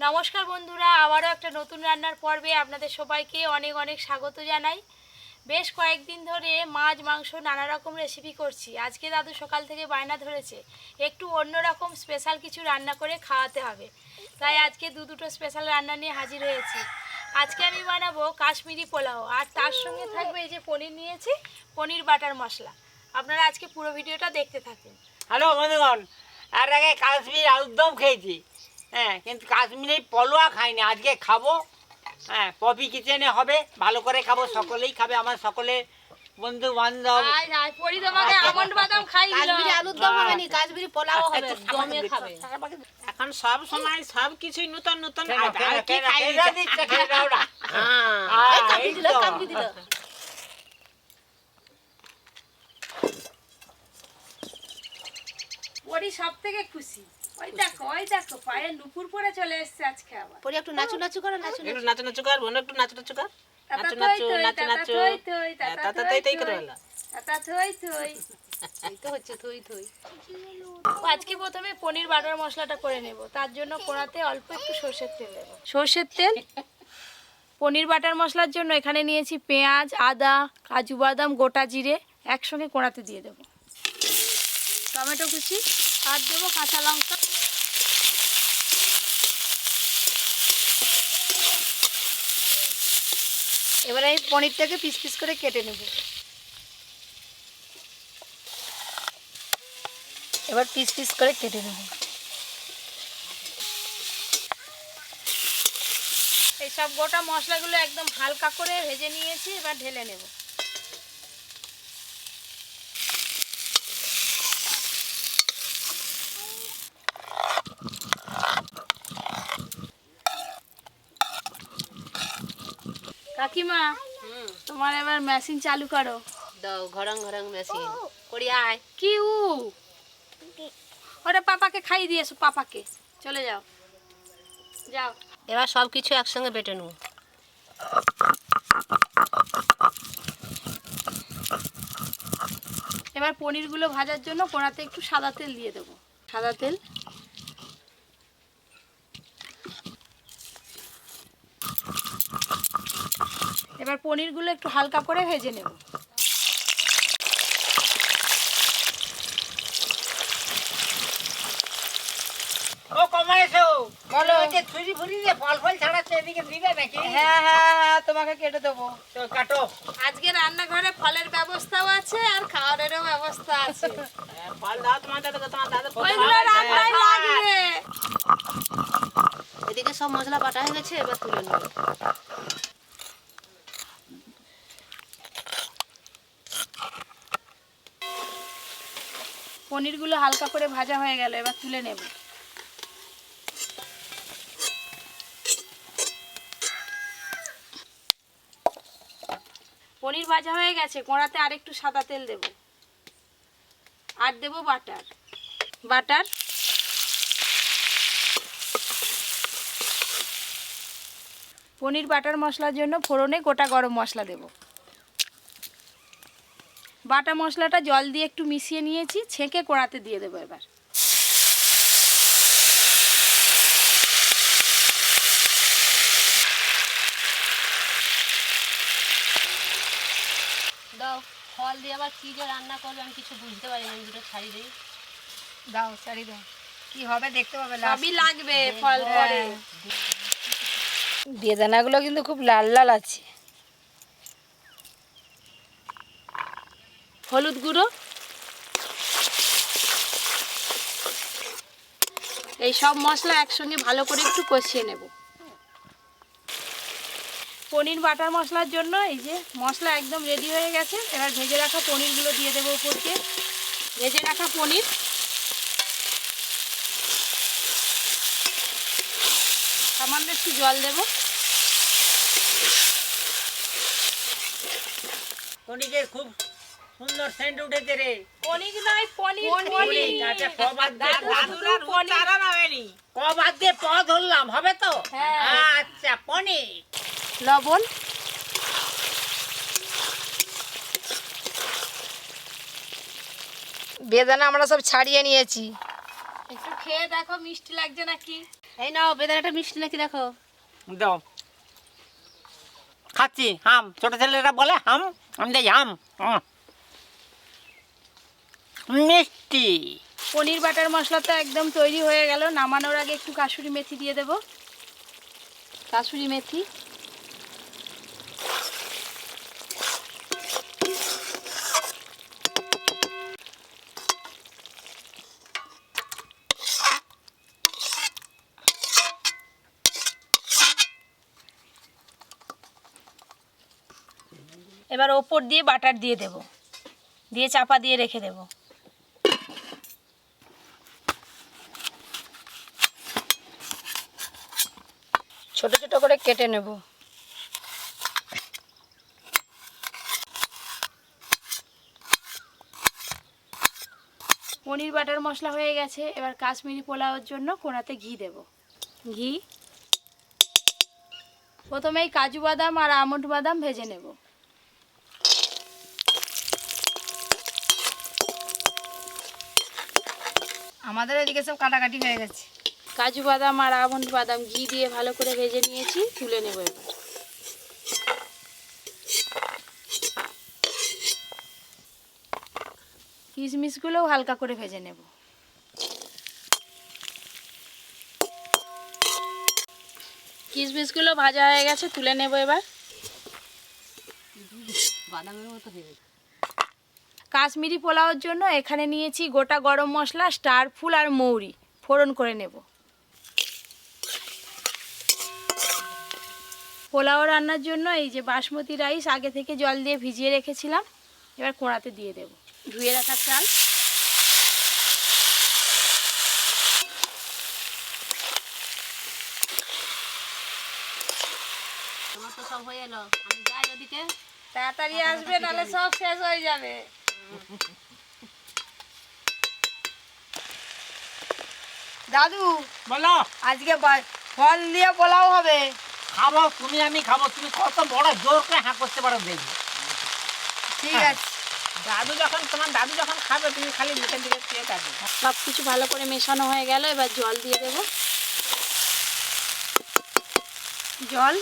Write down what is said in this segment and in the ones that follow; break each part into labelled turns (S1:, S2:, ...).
S1: নমস্কার বন্ধুরা, আবারও একটা নতুন রান্নার পর্বে আপনাদের সবাইকে অনেক অনেক স্বাগত জানাই। বেশ কয়েকদিন ধরে মাছ মাংস নানা রকম রেসিপি করছি। আজকে দাদু সকাল থেকে বায়না ধরেছে একটু অন্যরকম স্পেশাল কিছু রান্না করে খাওয়াতে হবে, তাই আজকে দুটো স্পেশাল রান্না নিয়ে হাজির হয়েছি। আজকে আমি বানাবো কাশ্মীরি পোলাও, আর তার সঙ্গে থাকবে এই যে পনির নিয়েছি, পনির বাটার মশলা। আপনারা আজকে পুরো ভিডিওটা দেখতে থাকুন।
S2: হ্যালো বন্ধুগণ, আর আগে কাশ্মীর আলুরদম খেয়েছি, কিন্তু কাশ্মীরি পলোয়া খাইনি। আজকে খাবো, পপি কিচেনে হবে, ভালো করে খাবো, সকলেই খাবে, আমার সকলে বন্ধু বান্ধব।
S3: এখন সব সময় সব কিছুই নতুন নতুন।
S1: পরি সব থেকে খুশি। ওই দেখো পায়ে নুপুর পরে চলে এসেছে আজকে আবার।
S3: পরে একটু নাচু নাচু করো, নাচু নাচু কর, বোন একটু নাচু নাচু কর, নাচু নাচু নাচু নাচু, তাতা তই তই করে বলো,
S1: তাতা থই থই।
S3: এই তো হচ্ছে থই থই।
S1: আজকে প্রথমে পনির বাটার মশলাটা করে নেব। তার জন্য কড়াতে অল্প একটু সরষের তেল দেব। সরষের তেল। পনির বাটার মশলার জন্য এখানে নিয়েছি পেঁয়াজ, আদা, কাজু বাদাম, গোটা জিরে একসঙ্গে কড়াতে দিয়ে দেব। টমেটো কুচি আর দেবো কাঁচা লঙ্কা। এবারে এই পনিরটাকে পিস পিস করে কেটে নেব। এবার পিস পিস করে কেটে নেব। এই সব গোটা মশলাগুলো একদম হালকা করে ভেজে নিয়েছি, এবার ঢেলে নেব। কাকিমা, তোমার এবার মেশিন চালু করো।
S3: দাও ঘরং ঘরং মেশিন করি আয়।
S1: কি ওটা পাপাকে খাইয়ে দিয়েছো, পাপাকে। চলে যাও, যাও।
S3: এবার সব কিছু একসঙ্গে বেটে নেব।
S1: এবার পনিরগুলো ভাজার জন্য কড়াতে একটু সাদা তেল দিয়ে দেবো। সাদা তেল। এবার পনিরগুলো একটু হালকা করে ভেজে নেব।
S2: ও কমাইছো বলো, যে ছুরি ফুরি যে ফল ফল ছাড়াচ্ছে, এদিকে দিবে নাকি?
S1: হ্যাঁ, তোমাকে কেটে দেবো।
S2: তো কাটো।
S1: আজকে রান্নাঘরে ফলের ব্যবস্থাও আছে আর খাওয়ারেরও ব্যবস্থা আছে।
S3: ফল দাও তোমার দাদা, তোমার দাদা
S1: ওইগুলো রান্নায় লাগবে।
S3: এদিকে সব মশলা বাটা হয়ে গেছে, এবার তুলে নেব।
S1: পনিরগুলো হালকা করে ভাজা হয়ে গেল, এবার তুলে নেব। পনির ভাজা হয়ে গেছে, কড়াতে আর একটু সাদা তেল দেব। আর দেব বাটার। বাটার। পনির বাটার মশলার জন্য ফোড়নে গোটা গরম মশলা দেব। বাটা মশলাটা জল দিয়ে একটু মিশিয়ে নিয়েছি, ছেঁকে কড়াতে দিয়ে দেবো। এবার
S3: দাও ফল দিয়ে আবার কি যে রান্না করবে আমি কিছু বুঝতে পারি না। দুটো ছাড়ি দিই।
S1: দাও, ছাড়ি দাও। কি হবে দেখতে পাবে, সবই লাগবে ফল পরে। বেদানাগুলো কিন্তু খুব লাল লাল আছে। হলুদ গুঁড়ো। এই সব মশলা একসঙ্গে ভালো করে একটু কষিয়ে নেব। পনির বাটার মশলার জন্য এই যে মশলা একদম রেডি হয়ে গেছে। এবার ভেজে রাখা পনিরগুলো দিয়ে দেবো উপর দিয়ে। ভেজে রাখা পনির। সামান্য একটু জল দেব।
S2: পনিরে খুব সুন্দর সেন্ট উঠেছে রে।
S1: পনির নয়, পনির।
S2: আচ্ছা, কবাদ দিয়ে প ধরলাম, হবে তো? আচ্ছা, পনির।
S1: লবণ। বেদানা আমরা সব ছাড়িয়ে নিয়েছি। একটু খেয়ে দেখো মিষ্টি লাগছে নাকি।
S3: এই নাও বেদানাটা মিষ্টি নাকি দেখো।
S2: দাও, খাচ্ছি হাম। ছোট ছেলেরা বলে হাম, আমি দেই হাম। মিষ্টি।
S1: পনির বাটার মশলা তো একদম তৈরি হয়ে গেল। নামানোর আগে একটু কাসুরি মেথি দিয়ে দেব। কাসুরি মেথি, এবার ওপর দিয়ে বাটার দিয়ে দেব, দিয়ে চাপা দিয়ে রেখে দেব। ছোট ছোট করে কেটে নেব। পনির বাটার মশলা হয়ে গেছে। এবার কাশ্মীরি পোলাওর জন্য কোনাতে ঘি দেব। ঘি, প্রথমেই কাজু বাদাম আর আমন্ড বাদাম ভেজে নেব।
S4: আমাদের এদিকে সব কাটাকাটি হয়ে গেছে।
S1: কাজু বাদাম আর আমন্ড বাদাম ঘি দিয়ে ভালো করে ভেজে নিয়েছি, তুলে নেব। এবার কিশমিশগুলোও হালকা করে ভেজে নেব। কিশমিশগুলো ভাজা হয়ে গেছে, তুলে নেব। এবার
S3: বাদামের মতো হয়ে গেছে।
S1: কাশ্মীরি পোলাওর জন্য এখানে নিয়েছি গোটা গরম মশলা, স্টার ফুল আর মৌরি। ফোড়ন করে নেব। পোলাও রান্নার জন্য এই যে বাসমতি রাইস আগে থেকে জল দিয়ে ভিজিয়ে রেখেছিলাম, এবার কোড়াতে দিয়ে দেব। ধুয়ে রাখা চাল,
S3: তোমার তো সব হয়ে এলো, আমি যাই ওদিকে।
S4: তাড়াতাড়ি আসবে, নাহলে সব শেষ হয়ে যাবে। দাদু,
S2: বলো।
S4: আজকে ফল দিয়ে পোলাও হবে।
S2: খাবো, তুমি আমি খাবো। তুমি কত বড় জোর করে হাঁ করতে পারো দেখবো।
S4: ঠিক আছে।
S3: তোমার দাদু যখন খাবে তুমি খালি মুখের দিকে চেয়ে থাকবে।
S1: সব কিছু ভালো করে মেশানো হয়ে গেল। এবার জল দিয়ে দেব। জল,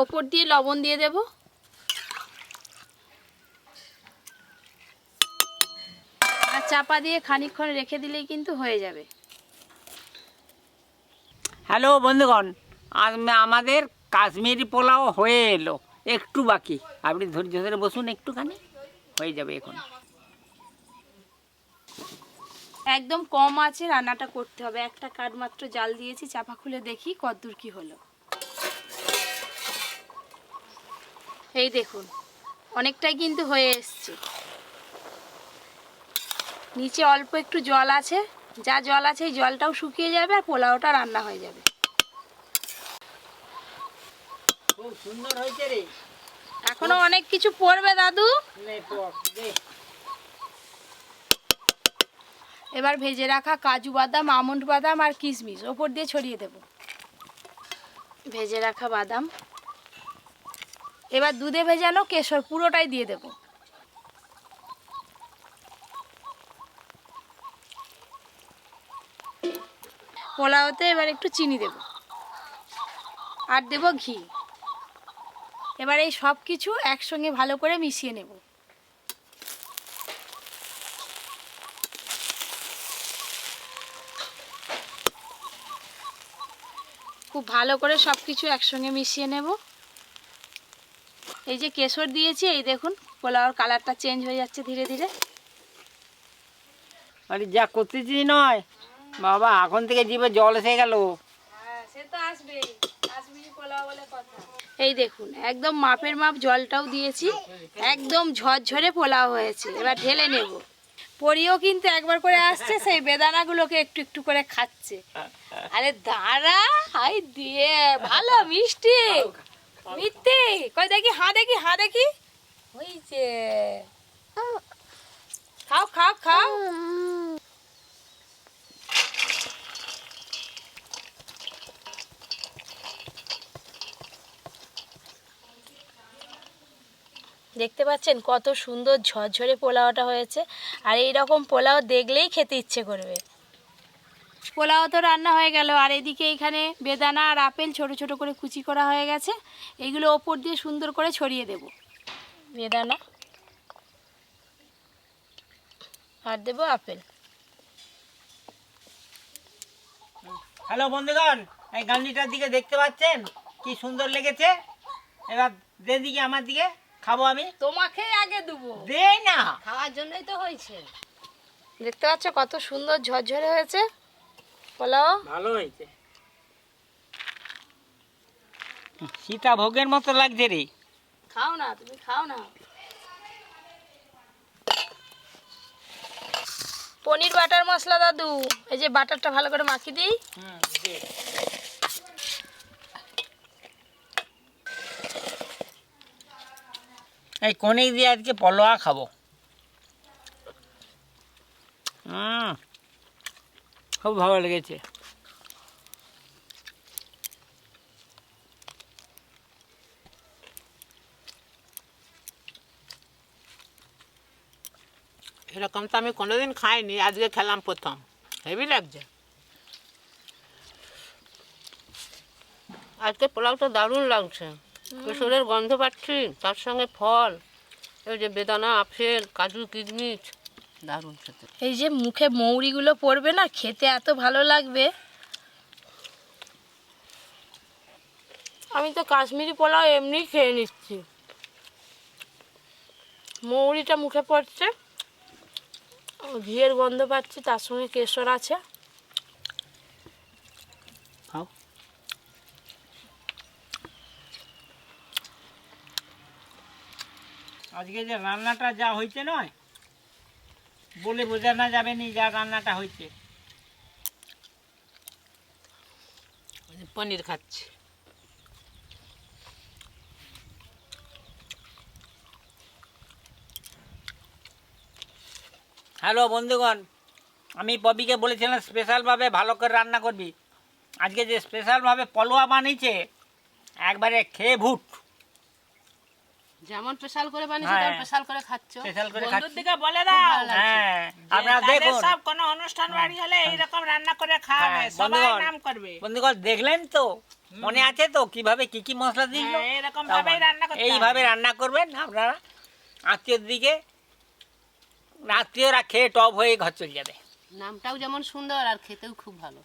S1: ওপর দিয়ে লবণ দিয়ে দেব। আর চাপা দিয়ে খানিকক্ষণ রেখে দিলেই কিন্তু হয়ে যাবে।
S2: হ্যালো বন্ধুগণ, আমাদের কাশ্মীরি পোলাও হয়ে এলো, একটু বাকি। আপনি ধৈর্য ধরে বসুন একটুখানি, হয়ে যাবে এখন।
S1: একদম কম আছে রান্নাটা করতে হবে। একটা কাঠ মাত্র জাল দিয়েছি, চাপা খুলে দেখি কতদূর কি হলো। এই দেখুন, অনেকটাই কিন্তু হয়ে এসছে। নিচে অল্প একটু জল আছে, যা জল আছে এই জলটাও শুকিয়ে যাবে আর পোলাওটা রান্না হয়ে যাবে।
S2: খুব সুন্দর হয়েছে রে।
S1: এখনো অনেক কিছু পড়বে দাদু। এবার ভেজে রাখা কাজু বাদাম, আমন্ড বাদাম আর কিশমিশ ওপর দিয়ে ছড়িয়ে দেব। ভেজে রাখা বাদাম, এবার দুধে ভেজানো কেশর পুরোটাই দিয়ে দেব। পোলাওতে এবার একটু চিনি দেব আর দেব ঘি। এবার এই সব কিছু একসঙ্গে ভালো করে মিশিয়ে নেব। খুব ভালো করে সব কিছু একসঙ্গে মিশিয়ে নেব। এই যে কেশর দিয়েছি, এই দেখুন পোলাওর কালারটা চেঞ্জ হয়ে যাচ্ছে ধীরে ধীরে।
S2: আরে যা করতেছি নয় বাবা, এখন থেকে জিভে জল এসে গেল।
S1: সে তো আসবেই, কাশ্মীরি পোলাও বলে কথা। এই দেখুন একদম মাপের মাপ জলটাও দিয়েছি, একদম ঝরঝরে পোলাও হয়েছে। এবার ঢেলে নেব। পরিও কিন্তু একবার করে আসছে, সেই বেদানাগুলোকে একটু একটু করে খাচ্ছে। আরে দাঁড়া, হাই দিয়ে ভালো মিষ্টি মিথ্যে কই দেখি, হা দেখি, হা দেখি। ওই যে খাও খাও খাও। দেখতে পাচ্ছেন কত সুন্দর ঝরঝরে পোলাওটা হয়েছে। আর এই রকম পোলাও দেখলেই খেতে ইচ্ছে করবে। পোলাও তো রান্না হয়ে গেল, আর এদিকে এখানে বেদানা আর আপেল ছোট ছোট করে কুচি করা হয়ে গেছে। এগুলো ওপর দিয়ে সুন্দর করে ছড়িয়ে দেব। বেদানা আর দেবো আপেল।
S2: হ্যালো বন্ধুগণ, এই গান্ডিটার দিকে দেখতে পাচ্ছেন কি সুন্দর লেগেছে। এবার দে দিকে আমার দিকে, খাবো আমি।
S4: তোমাকে আগে দেবো,
S2: দে না,
S4: খাওয়ার জন্যই তো হয়েছে।
S1: দেখতে পাচ্ছ কত সুন্দর ঝরঝরে হয়েছে পোলাও।
S2: ভালো হয়েছে। সীতা ভোগের মতো লাগছে রে।
S1: খাও না, তুমি খাও না। পনির বাটার মশলা দাদু, এই যে বাটারটা ভালো করে মাখিয়ে দিই।
S2: এই কনিক দিয়ে আজকে পলোয়া খাবো। খুব ভালো লেগেছে।
S3: এরকম তো আমি কোনোদিন খাইনি, আজকে খেলাম প্রথম, হেভি লাগছে। আজকে পোলাওটা দারুণ লাগছে, কেশরের গন্ধ পাচ্ছি, তার সঙ্গে ফল, এই যে বেদানা, আপেল, কাজু, কিশমিশ, দারুণ খেতে।
S1: এই যে মুখে মৌরিগুলো পড়বে না, খেতে এত ভালো লাগবে। আমি তো কাশ্মীরি পোলাও এমনি খেয়ে নিচ্ছি, মৌরিটা মুখে পড়ছে, ঘিয়ের গন্ধ পাচ্ছি, তার সঙ্গে কেশর আছে।
S2: খাও। আজকে যে রান্নাটা যা হয়েছে নয়, বলে বোঝানো যাবে না যা রান্নাটা হয়েছে।
S3: পনির খাচ্ছি।
S2: হ্যালো বন্ধুগণ, আমি ববিকে বলেছিলাম স্পেশালভাবে ভালো করে রান্না করবি। আজকে যে স্পেশালভাবে পলোয়া বানিয়েছে, একবারে খেয়ে ভুট।
S3: যেমন স্পেশাল করে বানিয়েছো
S2: হ্যাঁ।
S3: তেমন স্পেশাল করে খাচ্ছ।
S2: স্পেশাল করে
S3: বন্ধুর
S2: খাচ্ছি।
S3: দিকে বলে দাও
S2: হ্যাঁ,
S3: যে
S2: আপনারা
S3: তাদের
S2: দেখুন।
S3: সব কোনো অনুষ্ঠান বাড়ি হলে এইরকম রান্না করে খাওয়াবে,
S2: হ্যাঁ,
S3: সবাই
S2: বন্ধুগণ,
S3: নাম করবে।
S2: বন্ধুগণ দেখলেন তো, মনে আছে তো কিভাবে কি কি মশলা দিল?
S3: হ্যাঁ, এরকম ভাবেই রান্না করতে হবে।
S2: এইভাবে রান্না করবেন আপনারা, আত্মীয়র দিকে, আত্মীয়রা খেয়ে টপ হয়ে ঘর চলে যাবে।
S3: নামটাও যেমন সুন্দর আর খেতেও খুব ভালো।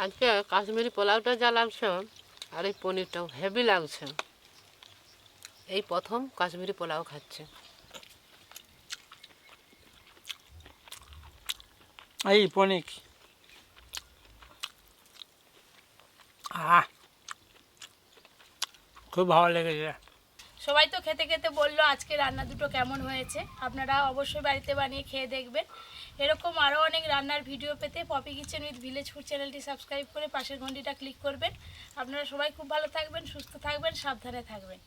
S3: আজকে কাশ্মীরি পোলাওটা যা লাগছে, আর এই পনিরটাও হেভি লাগছে। এই প্রথম কাশ্মীরি পোলাও খাচ্ছে।
S2: এই পনিক, খুব ভালো লেগেছে।
S1: সবাই তো খেতে খেতে বললো আজকে রান্না দুটো কেমন হয়েছে। আপনারা অবশ্যই বাড়িতে বানিয়ে খেয়ে দেখবেন। এরকম আরও অনেক রান্নার ভিডিও পেতে Poppy kitchen with village food চ্যানেলটি সাবস্ক্রাইব করে পাশের ঘন্টিটা ক্লিক করবেন। আপনারা সবাই খুব ভালো থাকবেন, সুস্থ থাকবেন, সাবধানে থাকবেন।